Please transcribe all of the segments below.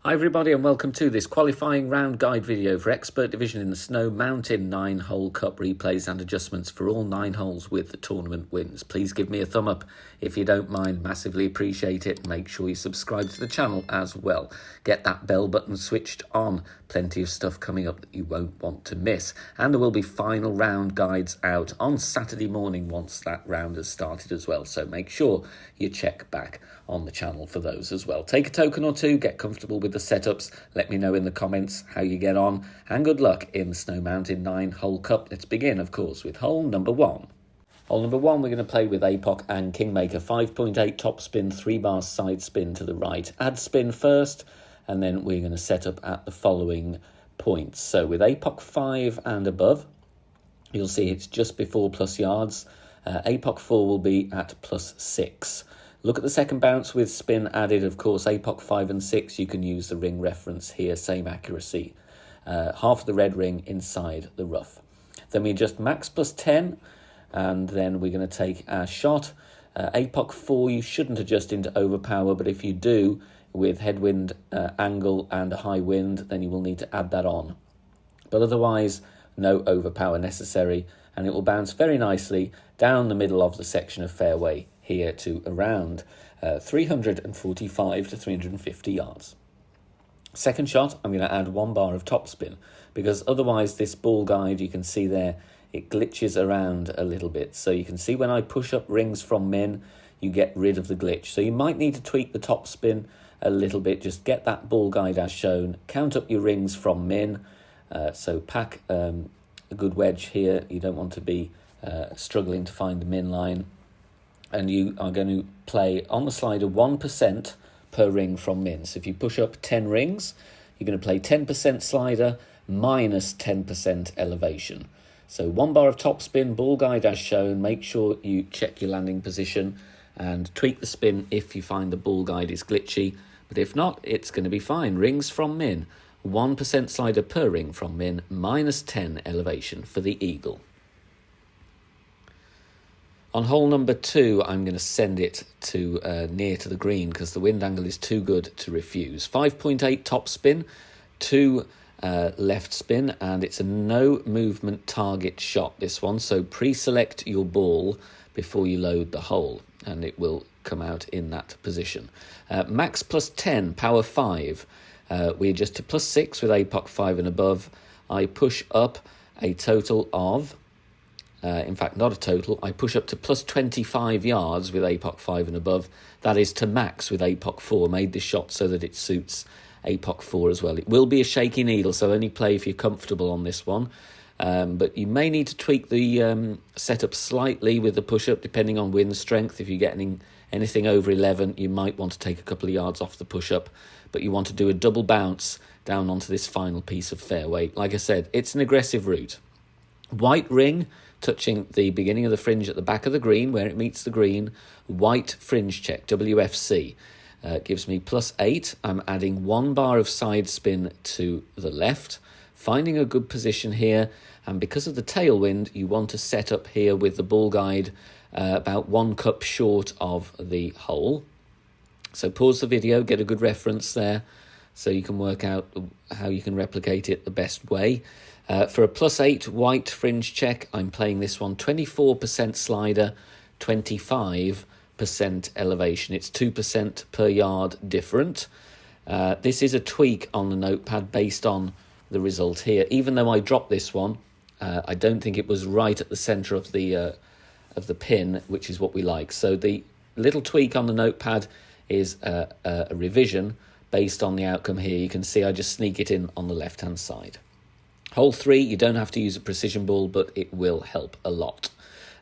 Hi everybody and welcome to this qualifying round guide video for Expert Division in the Snow Mountain 9-hole cup replays and adjustments for all 9 holes with the tournament wins. Please give me a thumb up if you don't mind, massively appreciate it. Make sure you subscribe to the channel as well. Get that bell button switched on, plenty of stuff coming up that you won't want to miss. And there will be final round guides out on Saturday morning once that round has started as well. So make sure you check back on the channel for those as well. Take a token or two, get comfortable with the setups, let me know in the comments how you get on, and good luck in the Snow Mountain 9-hole cup. Let's begin, of course, with hole number 1. Hole number 1, we're going to play with Apoc and Kingmaker. 5.8 top spin, 3 bar side spin to the right. Add spin first, and then we're going to set up at the following points. So with Apoc 5 and above, you'll see it's just before plus yards. Apoc 4 will be at plus 6. Look at the second bounce with spin added, of course, Apoc 5 and 6. You can use the ring reference here, same accuracy. Half of the red ring inside the rough. Then we adjust max plus 10, and then we're going to take our shot. Apoc 4 you shouldn't adjust into overpower, but if you do, with headwind angle and a high wind, then you will need to add that on. But otherwise, no overpower necessary, and it will bounce very nicely down the middle of the section of fairway here to around 345 to 350 yards. Second shot, I'm going to add 1 bar of topspin, because otherwise this ball guide, you can see there, it glitches around a little bit. So you can see when I push up rings from min, you get rid of the glitch. So you might need to tweak the topspin a little bit, just get that ball guide as shown, count up your rings from min, so pack a good wedge here. You don't want to be struggling to find the min line. And you are going to play on the slider 1% per ring from min. So if you push up 10 rings, you're going to play 10% slider minus 10% elevation. So 1 bar of topspin, ball guide as shown. Make sure you check your landing position and tweak the spin if you find the ball guide is glitchy. But if not, it's going to be fine. Rings from min, 1% slider per ring from min, minus 10 elevation for the eagle. On hole number 2, I'm going to send it to near to the green because the wind angle is too good to refuse. 5.8 top spin, 2 left spin, and it's a no movement target shot, this one. So pre-select your ball before you load the hole, and it will come out in that position. Max plus 10, power 5. We adjust to plus 6 with Apoc 5 and above. I push up a total of... in fact, not a total. I push up to plus 25 yards with Apoc 5 and above. That is to max with Apoc 4. Made this shot so that it suits Apoc 4 as well. It will be a shaky needle, so only play if you're comfortable on this one. But you may need to tweak the setup slightly with the push-up, depending on wind strength. If you're getting anything over 11, you might want to take a couple of yards off the push-up. But you want to do a double bounce down onto this final piece of fairway. Like I said, it's an aggressive route. White ring touching the beginning of the fringe at the back of the green where it meets the green. White fringe check, WFC, gives me plus 8. I'm adding 1 bar of side spin to the left, finding a good position here. And because of the tailwind, you want to set up here with the ball guide about 1 cup short of the hole. So pause the video, get a good reference there so you can work out how you can replicate it the best way. For a plus 8 white fringe check, I'm playing this one 24% slider, 25% elevation. It's 2% per yard different. This is a tweak on the notepad based on the result here. Even though I dropped this one, I don't think it was right at the centre of the pin, which is what we like. So the little tweak on the notepad is a revision based on the outcome here. You can see I just sneak it in on the left-hand side. Hole 3, you don't have to use a precision ball, but it will help a lot.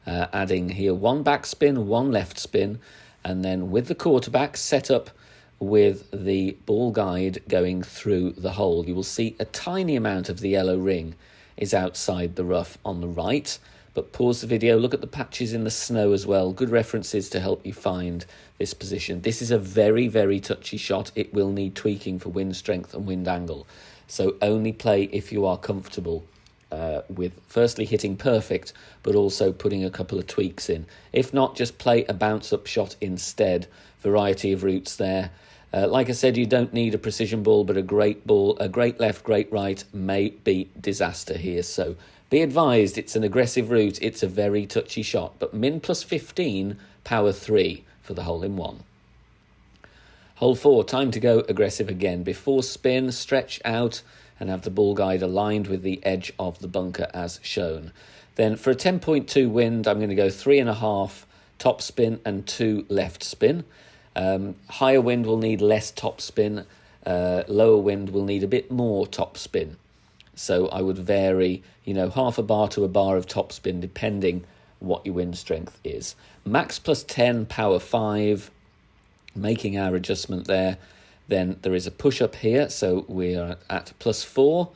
Adding here 1 back spin, 1 left spin, and then with the quarterback set up with the ball guide going through the hole. You will see a tiny amount of the yellow ring is outside the rough on the right, but pause the video, look at the patches in the snow as well. Good references to help you find this position. This is a very, very touchy shot. It will need tweaking for wind strength and wind angle. So only play if you are comfortable with firstly hitting perfect, but also putting a couple of tweaks in. If not, just play a bounce-up shot instead. Variety of routes there. Like I said, you don't need a precision ball, but a great ball, a great left, great right may be disaster here. So be advised, it's an aggressive route. It's a very touchy shot, but min plus 15, power 3 for the hole-in-one. Hole 4, time to go aggressive again. Before spin, stretch out and have the ball guide aligned with the edge of the bunker as shown. Then for a 10.2 wind, I'm going to go 3.5 top spin and 2 left spin. Higher wind will need less top spin. Lower wind will need a bit more top spin. So I would vary, half a bar to a bar of top spin depending what your wind strength is. Max plus 10, power 5, making our adjustment there. Then there is a push up here, so we are at plus 4.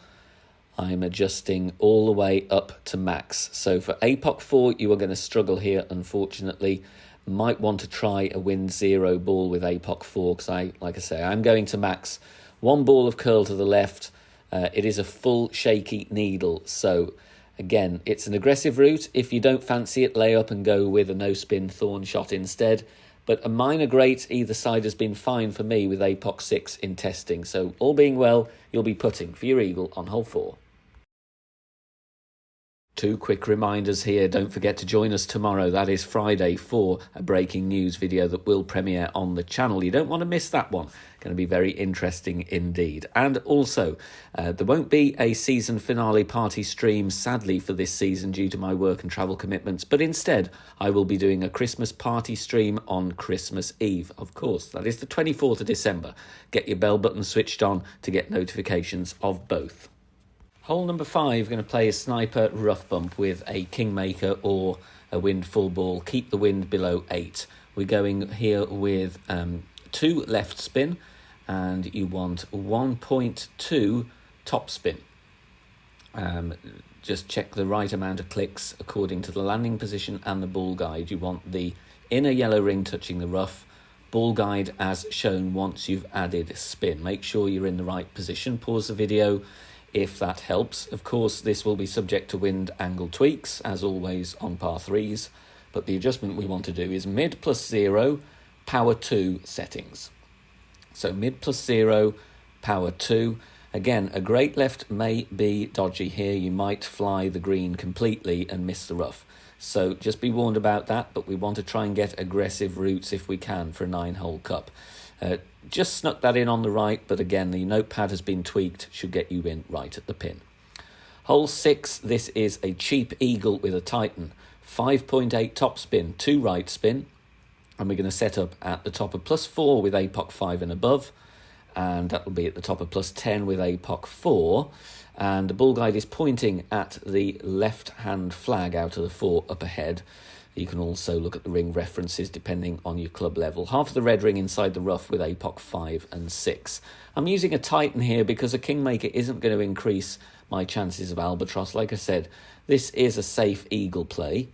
I'm adjusting all the way up to max. So for APOC 4, you are going to struggle here, unfortunately. Might want to try a wind 0 ball with APOC 4, because like I say, I'm going to max. 1 ball of curl to the left. It is a full shaky needle. So again, it's an aggressive route. If you don't fancy it, lay up and go with a no spin thorn shot instead. But a minor great either side has been fine for me with APOC 6 in testing. So all being well, you'll be putting for your eagle on hole 4. 2 quick reminders here. Don't forget to join us tomorrow. That is Friday for a breaking news video that will premiere on the channel. You don't want to miss that one. Going to be very interesting indeed. And also, there won't be a season finale party stream, sadly, for this season due to my work and travel commitments. But instead, I will be doing a Christmas party stream on Christmas Eve. Of course, that is the 24th of December. Get your bell button switched on to get notifications of both. Hole number 5, going to play a sniper rough bump with a kingmaker or a wind full ball. Keep the wind below 8. We're going here with 2 left spin, and you want 1.2 top spin. Just check the right amount of clicks according to the landing position and the ball guide. You want the inner yellow ring touching the rough. Ball guide as shown once you've added spin. Make sure you're in the right position. Pause the video if that helps. Of course, this will be subject to wind angle tweaks, as always on par 3s, but the adjustment we want to do is mid plus 0, power 2 settings. So mid plus 0, power 2. Again, a great left may be dodgy here. You might fly the green completely and miss the rough. So just be warned about that, but we want to try and get aggressive routes if we can for a 9-hole cup. Just snuck that in on the right, but again, the notepad has been tweaked, should get you in right at the pin. Hole 6, this is a cheap eagle with a Titan. 5.8 top spin, 2 right spin, and we're going to set up at the top of plus 4 with APOC 5 and above, and that will be at the top of plus 10 with APOC 4, and the ball guide is pointing at the left-hand flag out of the 4 up ahead. You can also look at the ring references depending on your club level. Half of the red ring inside the rough with APOC 5 and 6. I'm using a Titan here because a kingmaker isn't going to increase my chances of albatross. Like I said, this is a safe eagle play.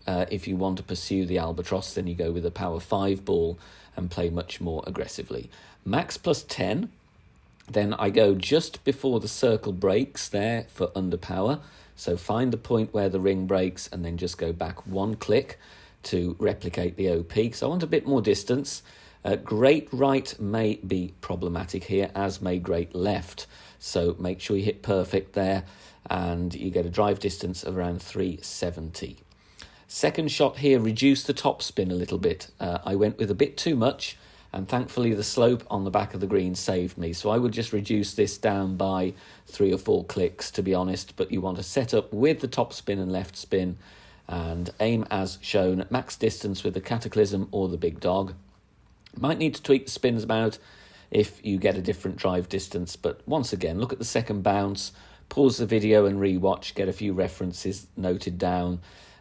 If you want to pursue the albatross, then you go with a power 5 ball and play much more aggressively. Max plus 10. Then I go just before the circle breaks there for underpower. So find the point where the ring breaks and then just go back 1 click to replicate the OP. So I want a bit more distance. Great right may be problematic here, as may great left. So make sure you hit perfect there and you get a drive distance of around 370. Second shot here, reduce the top spin a little bit. I went with a bit too much, and thankfully the slope on the back of the green saved me. So I would just reduce this down by 3 or 4 clicks, to be honest, but you want to set up with the top spin and left spin and aim as shown at max distance with the Cataclysm or the Big Dog. Might need to tweak the spins about if you get a different drive distance, but once again, look at the second bounce, pause the video and rewatch, get a few references noted down.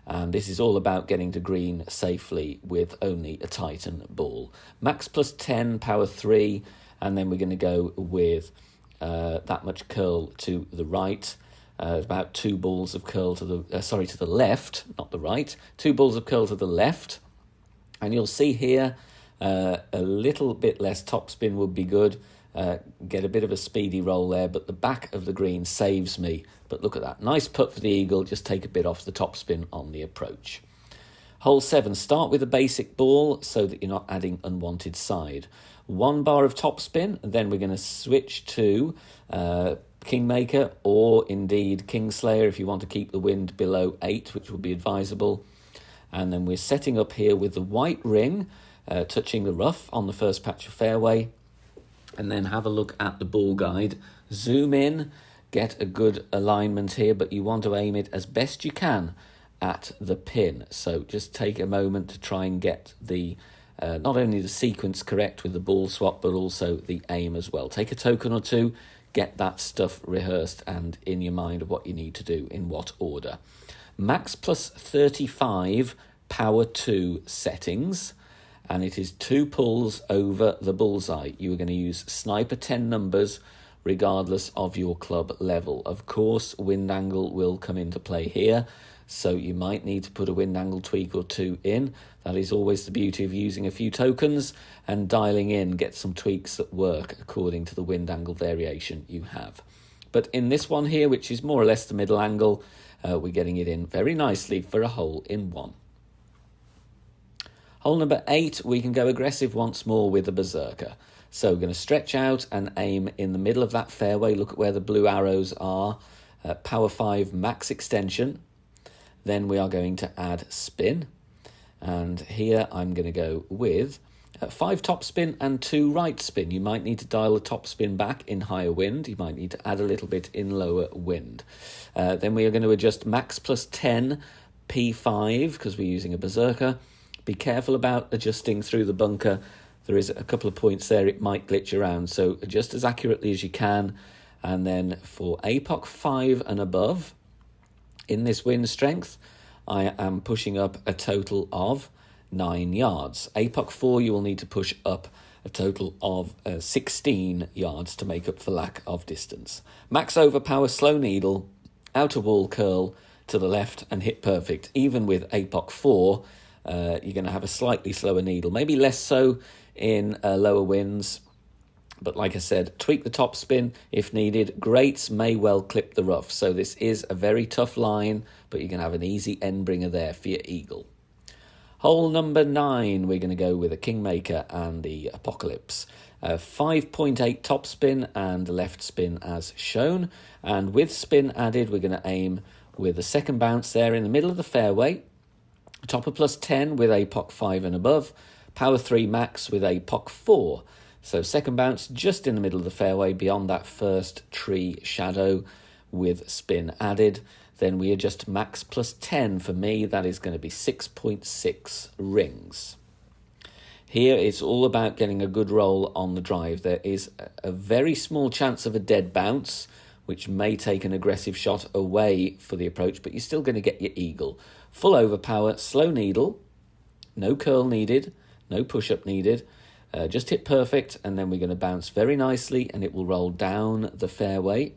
And this is all about getting to green safely with only a Titan ball. Max plus 10, power 3, and then we're going to go with that much curl to the right. About 2 balls of curl to the left, not the right. 2 balls of curl to the left. And you'll see here a little bit less topspin would be good. Get a bit of a speedy roll there, but the back of the green saves me. But look at that. Nice putt for the eagle. Just take a bit off the topspin on the approach. Hole 7, start with a basic ball so that you're not adding unwanted side. 1 bar of topspin, and then we're going to switch to Kingmaker, or indeed Kingslayer if you want to keep the wind below 8, which would be advisable. And then we're setting up here with the white ring, touching the rough on the first patch of fairway. And then have a look at the ball guide. Zoom in, get a good alignment here, but you want to aim it as best you can at the pin. So just take a moment to try and get the not only the sequence correct with the ball swap, but also the aim as well. Take a token or two, get that stuff rehearsed and in your mind of what you need to do in what order. Max plus 35 power 2 settings, and it is 2 pulls over the bullseye. You are going to use sniper 10 numbers regardless of your club level. Of course, wind angle will come into play here, so you might need to put a wind angle tweak or two in. That is always the beauty of using a few tokens and dialing in, get some tweaks that work according to the wind angle variation you have. But in this one here, which is more or less the middle angle, we're getting it in very nicely for a hole in 1. Hole number 8, we can go aggressive once more with the Berserker. So we're going to stretch out and aim in the middle of that fairway. Look at where the blue arrows are. Power 5 max extension. Then we are going to add spin. And here I'm going to go with 5 top spin and 2 right spin. You might need to dial the top spin back in higher wind. You might need to add a little bit in lower wind. Then we are going to adjust max plus 10 P5 because we're using a Berserker. Be careful about adjusting through the bunker. There is a couple of points there it might glitch around, so adjust as accurately as you can. And then for APOC 5 and above, in this wind strength, I am pushing up a total of 9 yards. APOC 4, you will need to push up a total of 16 yards to make up for lack of distance. Max overpower, slow needle, outer wall curl to the left and hit perfect. Even with APOC 4, you're going to have a slightly slower needle, maybe less so in lower winds. But like I said, tweak the top spin if needed. Greats may well clip the rough. So this is a very tough line, but you're going to have an easy end bringer there for your eagle. Hole number 9, we're going to go with a Kingmaker and the Apocalypse. 5.8 top spin and left spin as shown. And with spin added, we're going to aim with the second bounce there in the middle of the fairway. Topper plus 10 with APOC 5 and above. Power 3 max with APOC 4. So second bounce just in the middle of the fairway beyond that first tree shadow with spin added. Then we adjust max plus 10. For me, that is going to be 6.6 rings. Here it's all about getting a good roll on the drive. There is a very small chance of a dead bounce, which may take an aggressive shot away for the approach, but you're still going to get your eagle. Full overpower, slow needle, no curl needed, no push-up needed. Just hit perfect, and then we're going to bounce very nicely, and it will roll down the fairway.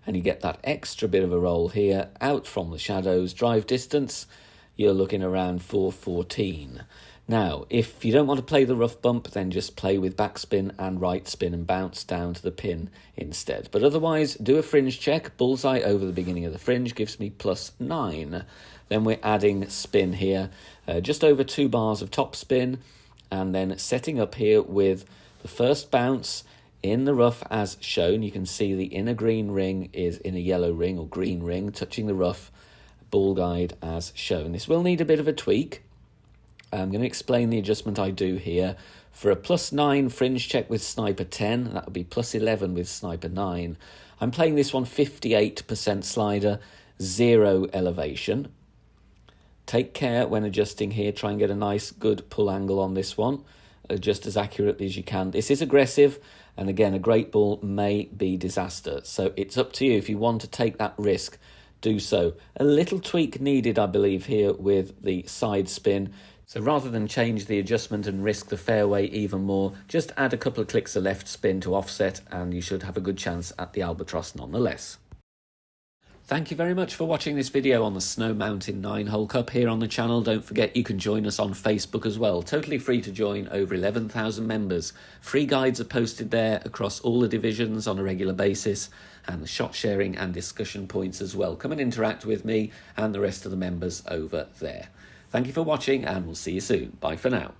And you get that extra bit of a roll here, out from the shadows. Drive distance, you're looking around 414. Now, if you don't want to play the rough bump, then just play with backspin and right spin and bounce down to the pin instead. But otherwise, do a fringe check. Bullseye over the beginning of the fringe gives me plus 9. Then we're adding spin here, just over 2 bars of top spin, and then setting up here with the first bounce in the rough as shown. You can see the inner green ring is in a yellow ring or green ring, touching the rough. Ball guide as shown. This will need a bit of a tweak. I'm going to explain the adjustment I do here. For a plus 9 fringe check with sniper 10, that would be plus 11 with sniper 9. I'm playing this one 58% slider, 0 elevation. Take care when adjusting here. Try and get a nice good pull angle on this one. Adjust as accurately as you can. This is aggressive, and again, a great ball may be disaster. So it's up to you. If you want to take that risk, do so. A little tweak needed, I believe, here with the side spin. So rather than change the adjustment and risk the fairway even more, just add a couple of clicks of left spin to offset, and you should have a good chance at the albatross nonetheless. Thank you very much for watching this video on the Snow Mountain 9-hole cup here on the channel. Don't forget you can join us on Facebook as well. Totally free to join, over 11,000 members. Free guides are posted there across all the divisions on a regular basis, and the shot sharing and discussion points as well. Come and interact with me and the rest of the members over there. Thank you for watching, and we'll see you soon. Bye for now.